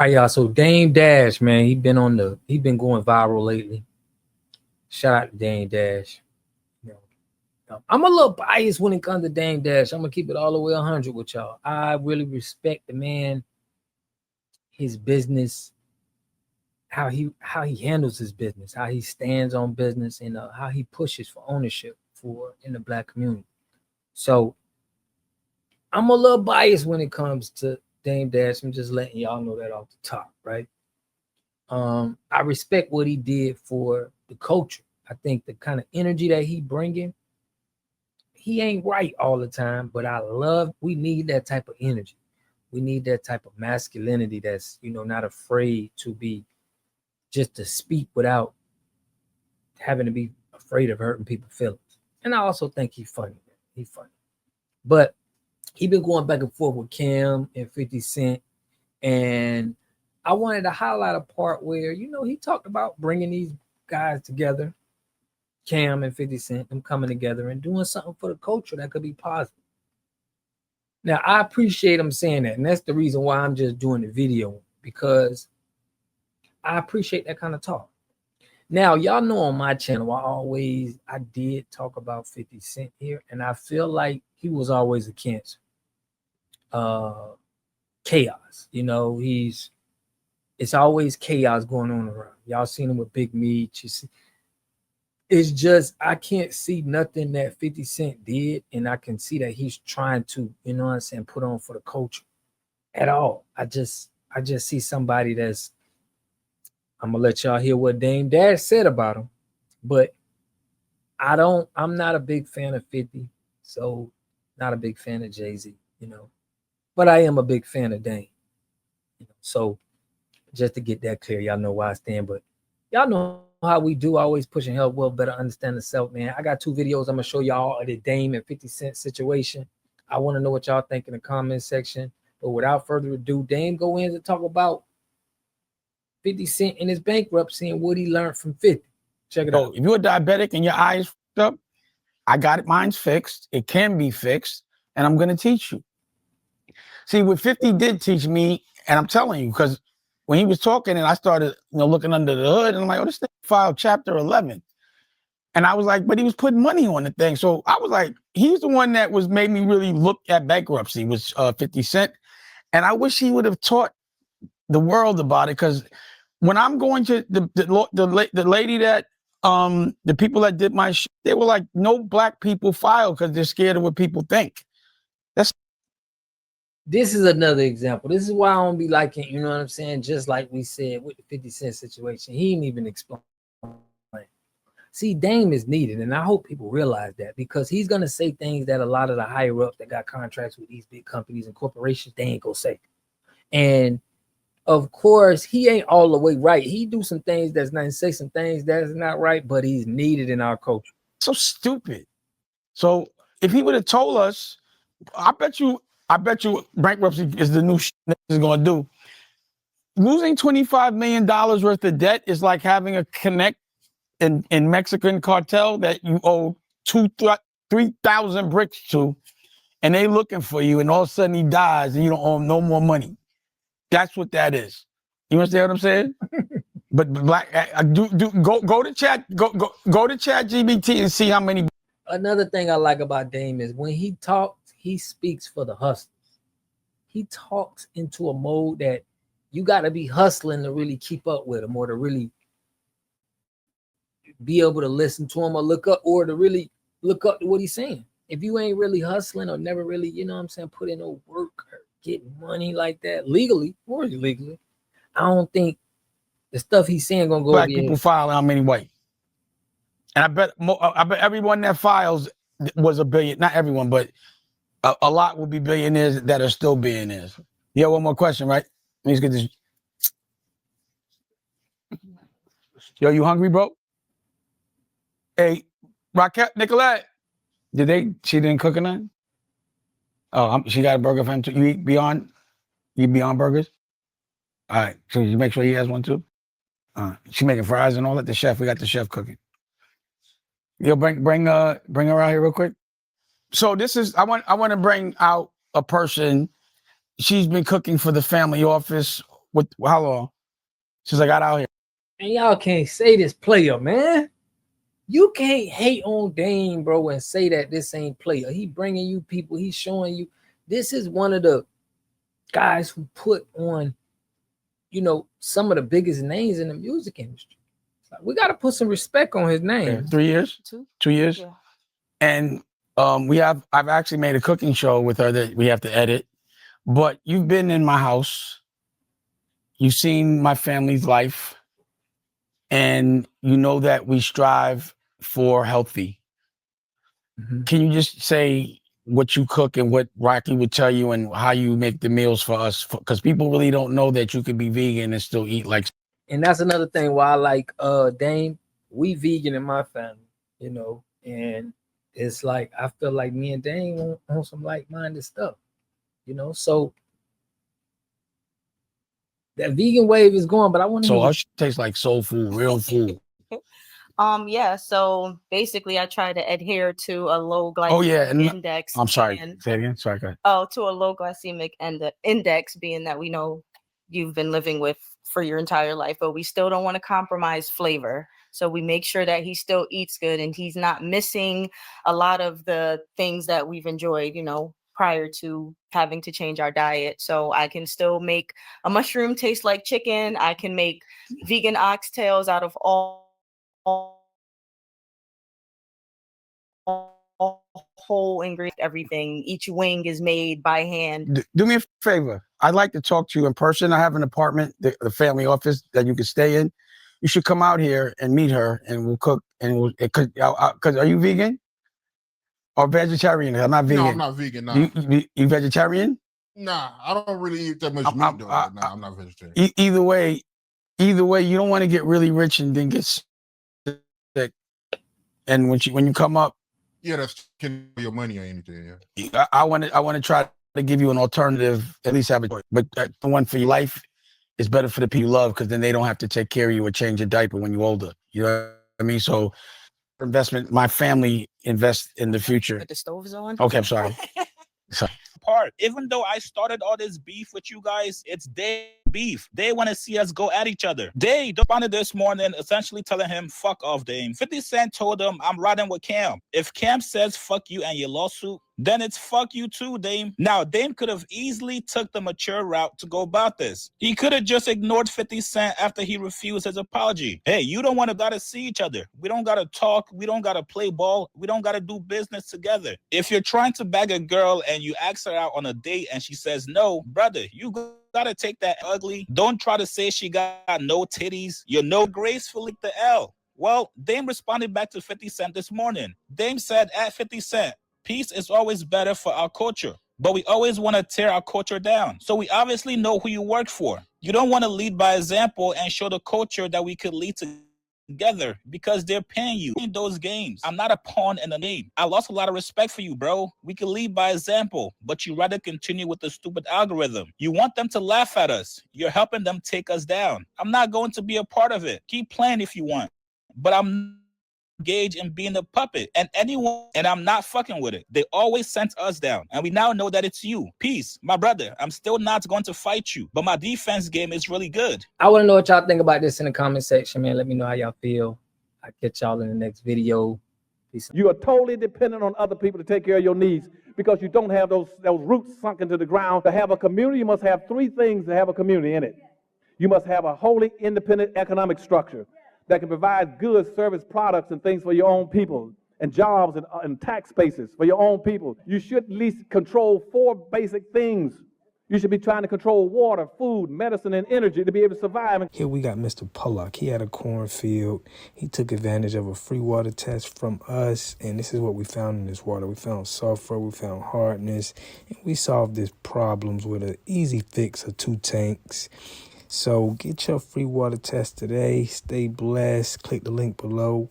All right, y'all. So Dame Dash, man, he been going viral lately. Shout out to Dame Dash. You know, I'm a little biased when it comes to Dame Dash. I'm gonna keep it all the way 100 with y'all. I really respect the man, his business, how he handles his business, how he stands on business, and how he pushes for ownership for in the black community. So I'm a little biased when it comes to Dame Dash. I'm just letting y'all know that off the top, right? I respect what he did for the culture. I think the kind of energy that he bringing, he ain't right all the time, but we need that type of energy. We need that type of masculinity that's, not afraid to be just to speak without having to be afraid of hurting people's feelings. And I also think he's funny. He's funny. But he been going back and forth with Cam and 50 Cent. And I wanted to highlight a part where, he talked about bringing these guys together, Cam and 50 Cent, them coming together and doing something for the culture that could be positive. Now, I appreciate him saying that. And that's the reason why I'm just doing the video, because I appreciate that kind of talk. Now, y'all know on my channel, I did talk about 50 Cent here, and I feel like he was always a cancer. Chaos, it's always chaos going on around. Y'all seen him with Big Meech. It's just, I can't see nothing that 50 Cent did, and I can see that he's trying to, put on for the culture at all. I just see somebody that's, I'm gonna let y'all hear what Dame Dash said about him, but I'm not a big fan of 50, so not a big fan of Jay-Z, but I am a big fan of Dame. So just to get that clear, y'all know why I stand, but y'all know how we do, always pushing help, well, better understand the self, man. I got 2 videos I'm gonna show y'all of the Dame and 50 Cent situation. I want to know what y'all think in the comment section, but without further ado, Dame go in to talk about 50 Cent in his bankruptcy and what he learned from 50. Check it out. If you're a diabetic and your eye is fucked up, I got it. Mine's fixed. It can be fixed, and I'm going to teach you. See, what 50 did teach me, and I'm telling you, because when he was talking and I started, looking under the hood, and I'm like, oh, this thing filed chapter 11. And I was like, but he was putting money on the thing. So I was like, he's the one that made me really look at bankruptcy, was 50 Cent. And I wish he would have taught the world about it, because when I'm going to the lady that the people that did my shit, they were like, no black people file because they're scared of what people think. This is another example. This is why I don't be liking, you know what I'm saying? Just like we said with the 50 Cent situation, he didn't even explain. See, Dame is needed, and I hope people realize that, because he's gonna say things that a lot of the higher ups that got contracts with these big companies and corporations, they ain't gonna say. And of course, he ain't all the way right. He do some things that's not, say some things that's not right, but he's needed in our culture. So stupid. So if he would have told us, I bet you bankruptcy is the new shit is gonna do. Losing $25 million worth of debt is like having a connect in Mexican cartel that you owe 3,000 bricks to, and they looking for you, and all of a sudden he dies and you don't owe him no more money. That's what that is. You understand what I'm saying? But black, go to chat GBT and see how many. Another thing I like about Dame is when he talks, he speaks for the hustlers. He talks into a mode that you got to be hustling to really keep up with him, or to really be able to listen to him, or look up, or to really look up to what he's saying. If you ain't really hustling, or never really, put in no work or getting money like that legally or illegally, I don't think the stuff he's saying gonna go. Black people file how many white? And I bet everyone that files was a billion. Not everyone, but a lot will be billionaires that are still billionaires. You have one more question, right? Let me just get this. Yo, you hungry, bro? Hey, Rocket, Nicolette, she didn't cook or nothing? Oh, she got a burger for him too. You eat Beyond? You Beyond Burgers? All right, so you make sure he has one too? She making fries and all that. We got the chef cooking. Yo, bring her out here real quick. So this is, I want to bring out a person. She's been cooking for the family office What? How long? Since I got out here. And y'all can't say this player, man. You can't hate on Dame, bro, and say that this ain't player. He bringing you people. He's showing you. This is one of the guys who put on, some of the biggest names in the music industry. We got to put some respect on his name. 3 years? 2 years? Yeah. And I've actually made a cooking show with her that we have to edit. But you've been in my house. You've seen my family's life. And you know that we strive for healthy. Mm-hmm. Can you just say what you cook and what Rocky would tell you and how you make the meals for us? Because people really don't know that you could be vegan and still eat like. And that's another thing why I like Dame. We vegan in my family, and it's like I feel like me and Dame on some like-minded stuff, so that vegan wave is going, but I want to. So ours tastes like soul food, real food. Yeah. So basically, I try to adhere to a low glycemic Oh yeah, index. I'm sorry. Say it again. Sorry, go ahead. Oh, to a low glycemic index, being that we know you've been living with for your entire life, but we still don't want to compromise flavor. So we make sure that he still eats good and he's not missing a lot of the things that we've enjoyed, prior to having to change our diet. So I can still make a mushroom taste like chicken. I can make vegan oxtails out of all whole ingredient, everything. Each wing is made by hand. Do me a favor. I'd like to talk to you in person. I have an apartment, the family office that you can stay in. You should come out here and meet her, and we'll cook. And because are you vegan or vegetarian? I'm not vegan. No, I'm not vegan. Nah. You vegetarian? Nah, I don't really eat that much meat though. Nah, I'm not vegetarian. Either way, you don't want to get really rich and then get sick. And when you come up, yeah, that's your money or anything. Yeah, I want to try to give you an alternative, at least have it. But the one for your life is better for the people you love, because then they don't have to take care of you or change your diaper when you're older. You know what I mean? So investment, my family invests in the future. Put the stoves on. Okay, I'm sorry. Part. Even though I started all this beef with you guys, it's their beef. They want to see us go at each other. They responded this morning essentially telling him, fuck off, Dame. 50 Cent told him, I'm riding with Cam. If Cam says fuck you and your lawsuit, then it's fuck you too, Dame. Now, Dame could have easily took the mature route to go about this. He could have just ignored 50 Cent after he refused his apology. Hey, you don't want to gotta see each other. We don't gotta talk. We don't gotta play ball. We don't gotta do business together. If you're trying to bag a girl and you ask her out on a date and she says no, brother, you gotta take that ugly. Don't try to say she got no titties. You're no gracefully the L. Well, Dame responded back to 50 Cent this morning. Dame said at 50 Cent, peace is always better for our culture, but we always want to tear our culture down. So we obviously know who you work for. You don't want to lead by example and show the culture that we could lead together because they're paying you in those games. I'm not a pawn in the game. I lost a lot of respect for you, bro. We can lead by example, but you rather continue with the stupid algorithm. You want them to laugh at us. You're helping them take us down. I'm not going to be a part of it. Keep playing if you want, but I'm engaged in being a puppet, and I'm not fucking with it. They always sent us down, and we now know that it's you. Peace, my brother. I'm still not going to fight you, but my defense game is really good. I want to know what y'all think about this in the comment section, man. Let me know how y'all feel. I'll catch y'all in the next video. Peace. You are totally dependent on other people to take care of your needs because you don't have those roots sunk into the ground. To have a community, you must have three things to have a community in it. You must have a wholly independent economic structure that can provide goods, service, products, and things for your own people, and jobs and tax bases for your own people. You should at least control four basic things. You should be trying to control water, food, medicine, and energy to be able to survive. Here we got Mr. Pollock. He had a cornfield. He took advantage of a free water test from us, and this is what we found in this water. We found sulfur, we found hardness, and we solved these problems with an easy fix of 2 tanks. So get your free water test today. Stay blessed. Click the link below.